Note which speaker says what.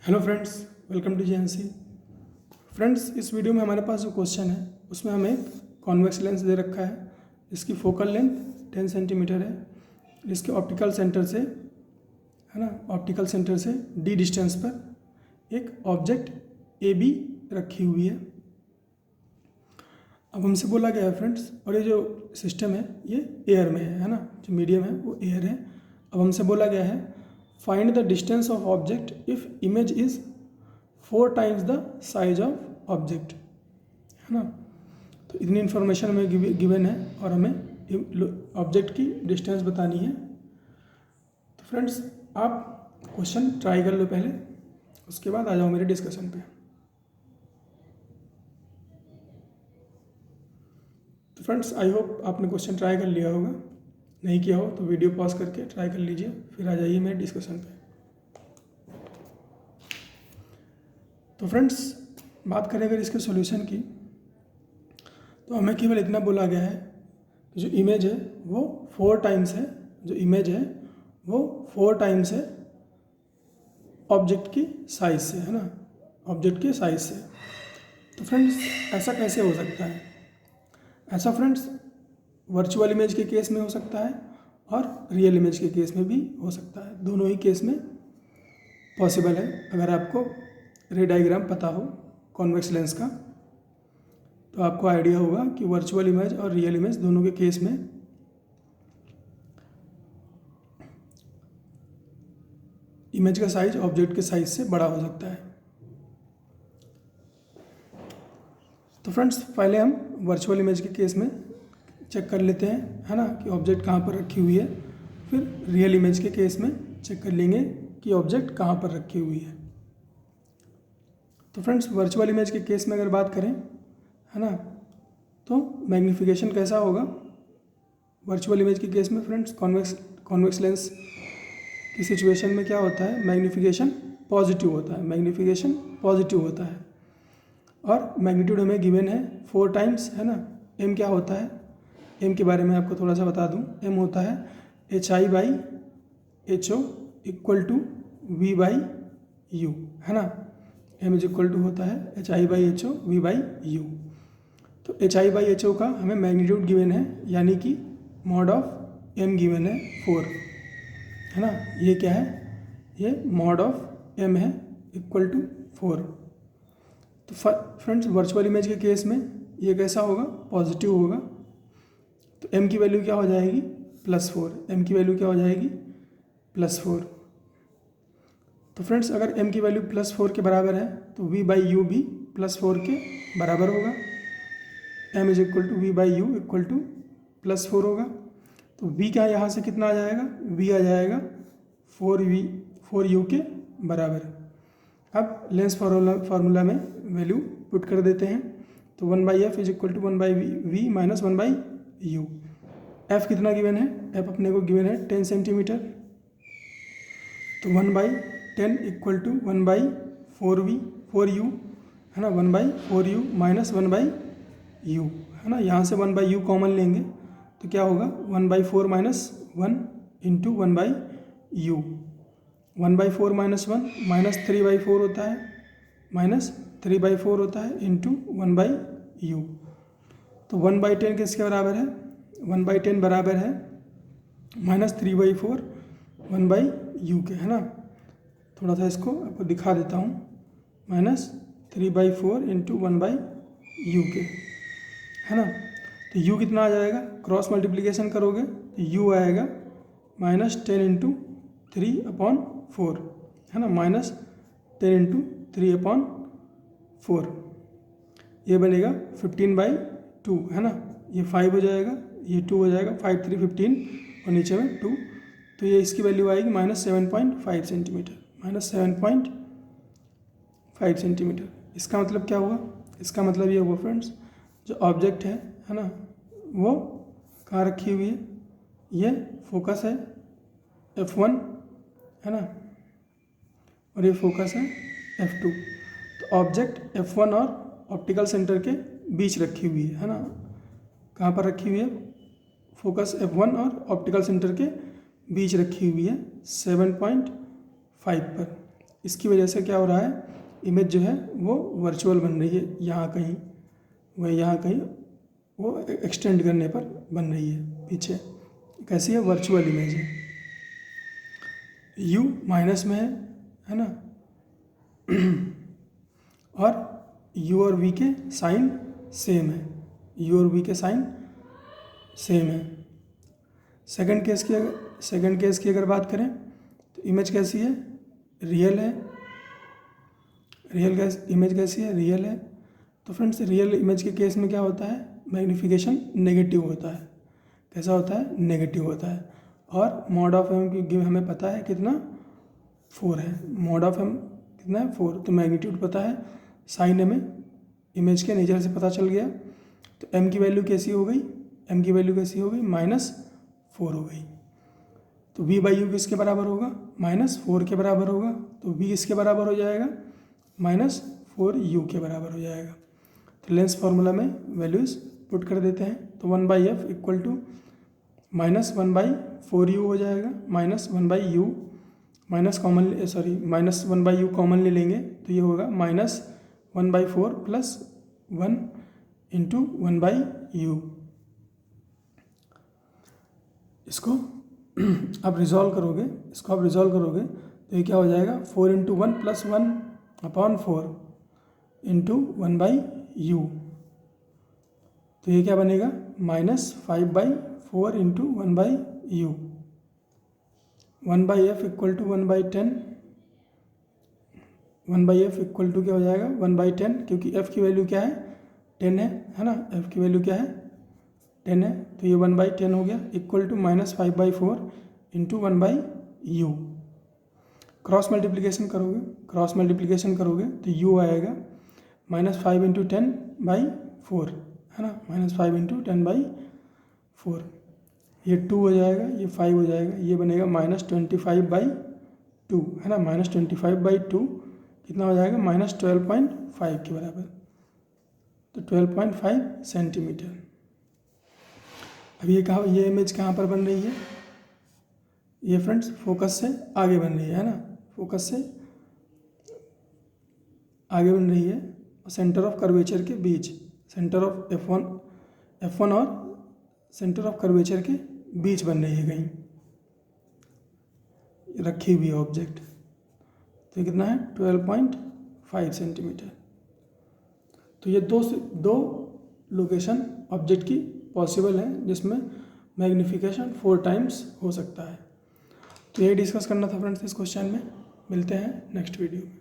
Speaker 1: Hello friends, welcome to JNC. Friends, इस video में हमारे पास जो क्वेश्चन है उसमें हमें एक कॉन्वेक्स लेंस दे रखा है। इसकी फोकल लेंथ 10 सेंटीमीटर है। इसके ऑप्टिकल सेंटर से ऑप्टिकल सेंटर से डी डिस्टेंस पर एक ऑब्जेक्ट ए बी रखी हुई है। अब हमसे बोला गया है फ्रेंड्स, और ये जो सिस्टम है ये एयर में है ना, जो मीडियम है वो एयर है। अब हमसे बोला गया है find the distance of object if image is 4 times the size of object, है ना। तो इतनी इन्फॉर्मेशन हमें गिवन है और हमें ऑब्जेक्ट की डिस्टेंस बतानी है। तो फ्रेंड्स, आप क्वेश्चन ट्राई कर लो पहले, उसके बाद आ जाओ मेरे डिस्कशन पे। तो फ्रेंड्स, आई होप आपने क्वेश्चन ट्राई कर लिया होगा। नहीं किया हो तो वीडियो पॉज करके ट्राई कर लीजिए, फिर आ जाइए मेरे डिस्कशन पे। तो फ्रेंड्स, बात करें अगर इसके सॉल्यूशन की, तो हमें केवल इतना बोला गया है कि जो इमेज है वो 4 टाइम्स है, जो इमेज है वो 4 टाइम्स है ऑब्जेक्ट की साइज से, है ना, ऑब्जेक्ट के साइज से। तो फ्रेंड्स, ऐसा कैसे हो सकता है? ऐसा फ्रेंड्स वर्चुअल इमेज के केस में हो सकता है और रियल इमेज के केस में भी हो सकता है। दोनों ही केस में पॉसिबल है। अगर आपको रे डायग्राम पता हो कॉन्वेक्स लेंस का, तो आपको आइडिया होगा कि वर्चुअल इमेज और रियल इमेज दोनों के केस में इमेज का साइज ऑब्जेक्ट के साइज से बड़ा हो सकता है। तो फ्रेंड्स, पहले हम वर्चुअल इमेज के केस में चेक कर लेते हैं, है ना, कि ऑब्जेक्ट कहाँ पर रखी हुई है। फिर रियल इमेज के केस में चेक कर लेंगे कि ऑब्जेक्ट कहाँ पर रखी हुई है। तो फ्रेंड्स, वर्चुअल इमेज के केस में अगर बात करें, है ना, तो मैग्नीफिकेशन कैसा होगा वर्चुअल इमेज के केस में? फ्रेंड्स, कॉन्वेक्स लेंस की सिचुएशन में क्या होता है? मैग्नीफिकेशन पॉजिटिव होता है, मैग्नीफिकेशन पॉजिटिव होता है। और मैग्नीट्यूड हमें गिवन है 4 टाइम्स, है ना। एम क्या होता है? एम के बारे में आपको थोड़ा सा बता दूं। एम होता है HI/HO इक्वल टू V/U, है ना। एम इज इक्वल टू होता है HI/HO V/U। तो HI/HO का हमें मैग्नीट्यूड गिवन है, यानी कि मॉड ऑफ एम गिवन है 4, है ना। ये क्या है? ये मॉड ऑफ एम है इक्वल टू 4। तो फ्रेंड्स, वर्चुअल इमेज के केस में ये कैसा होगा? पॉजिटिव होगा। तो m की वैल्यू क्या हो जाएगी? +4। m की वैल्यू क्या हो जाएगी? +4। तो फ्रेंड्स, अगर m की वैल्यू +4 के बराबर है तो V/U भी +4 के बराबर होगा। m is equal to V/U equal to +4 होगा। तो v क्या यहाँ से कितना आ जाएगा? v आ जाएगा 4U के बराबर। अब लेंस फार्मूला में वैल्यू पुट कर देते हैं। तो 1/f is equal to 1/v minus 1/u। f कितना गिवन है? f अपने को गिवन है 10 सेंटीमीटर। तो 1/10 इक्वल टू 1/4u, है ना, 1/4u माइनस 1/u, है ना। यहाँ से 1/u कॉमन लेंगे तो क्या होगा? 1/4 minus 1 into 1/u। 1/4 minus 1 minus 3/4 होता है, माइनस 3/4 होता है इंटू 1/u। तो 1/10 किसके बराबर है? 1/10 बराबर है माइनस 3/4 1/u के, है ना। थोड़ा सा इसको आपको दिखा देता हूँ, माइनस 3/4 इंटू 1/u के, है ना। तो u कितना आ जाएगा? क्रॉस मल्टीप्लिकेशन करोगे तो u आएगा माइनस 10 इंटू 3/4, है ना, माइनस 10 इंटू 3/4। ये बनेगा 15/2, है ना। ये 5 हो जाएगा, ये 2 हो जाएगा, 5 3 15 और नीचे में 2। तो ये इसकी वैल्यू आएगी माइनस 7.5 सेंटीमीटर, माइनस 7.5 सेंटीमीटर। इसका मतलब क्या हुआ? इसका मतलब ये हुआ फ्रेंड्स, जो ऑब्जेक्ट है ना, वो कहाँ रखी हुई है? ये फोकस है F1, है ना, और ये फोकस है F2। तो ऑब्जेक्ट F1 और ऑप्टिकल सेंटर के बीच रखी हुई है ना। कहाँ पर रखी हुई है? फोकस F1 और ऑप्टिकल सेंटर के बीच रखी हुई है 7.5 पर। इसकी वजह से क्या हो रहा है, इमेज जो है वो वर्चुअल बन रही है, यहाँ कहीं वह यहाँ कहीं वो एक्सटेंड करने पर बन रही है पीछे। कैसी है, वर्चुअल इमेज है। u माइनस में है ना, और u और v के साइन सेम है, u और v के साइन सेम है। सेकंड केस की अगर बात करें तो इमेज कैसी है, रियल है। इमेज कैसी है, रियल है। तो फ्रेंड्स रियल इमेज के केस में क्या होता है, मैग्नीफिकेशन नेगेटिव होता है। कैसा होता है, नेगेटिव होता है। और मॉड ऑफ एम की हमें पता है कितना, 4 है। मॉड ऑफ एम कितना है, 4। तो मैग्नीट्यूड पता है, साइन हमें इमेज के नेचर से पता चल गया। तो एम की वैल्यू कैसी हो गई, एम की वैल्यू कैसी हो गई, -4 हो गई। तो v बाई यू किसके बराबर होगा, -4 के बराबर होगा। तो v किसके बराबर हो जाएगा, -4u के बराबर हो जाएगा। तो लेंस फार्मूला में वैल्यूज़ पुट कर देते हैं। तो 1/f इक्वल टू -1/4u हो जाएगा, -1/u -1/u कॉमन ले लेंगे तो ये होगा -1/4 प्लस 1 इंटू 1/u। इसको आप रिजॉल्व करोगे तो ये क्या हो जाएगा, 4 इंटू 1 प्लस 1/4 इंटू 1/u। तो ये क्या बनेगा, -5/4 into 1/u। 1/f equal to 1/10, 1/f equal to क्या हो जाएगा, 1/10, क्योंकि f की वैल्यू क्या है, 10 है ना। f की वैल्यू क्या है, 10 है। तो ये 1/10 हो गया, equal to -5/4 into 1/u। Cross multiplication करोगे तो u आएगा -5 इंटू 10/4 है ना, -5 इंटू 10/4। ये 2 हो जाएगा, ये 5 हो जाएगा, ये बनेगा -25/2 है ना। -25/2 कितना हो जाएगा, -12.5 के बराबर। तो 12.5 सेंटीमीटर। अब ये इमेज कहाँ पर बन रही है, ये फ्रेंड्स फोकस से आगे बन रही है ना, फोकस से आगे बन रही है और सेंटर ऑफ कर्वेचर के बीच, सेंटर ऑफ F1 और सेंटर ऑफ कर्वेचर के बीच बन रही है कहीं रखी हुई है ऑब्जेक्ट। तो ये कितना है, 12.5 सेंटीमीटर। तो ये दो लोकेशन ऑब्जेक्ट की पॉसिबल है जिसमें मैग्नीफिकेशन 4 टाइम्स हो सकता है। तो ये डिस्कस करना था फ्रेंड्स इस क्वेश्चन में। मिलते हैं नेक्स्ट वीडियो में।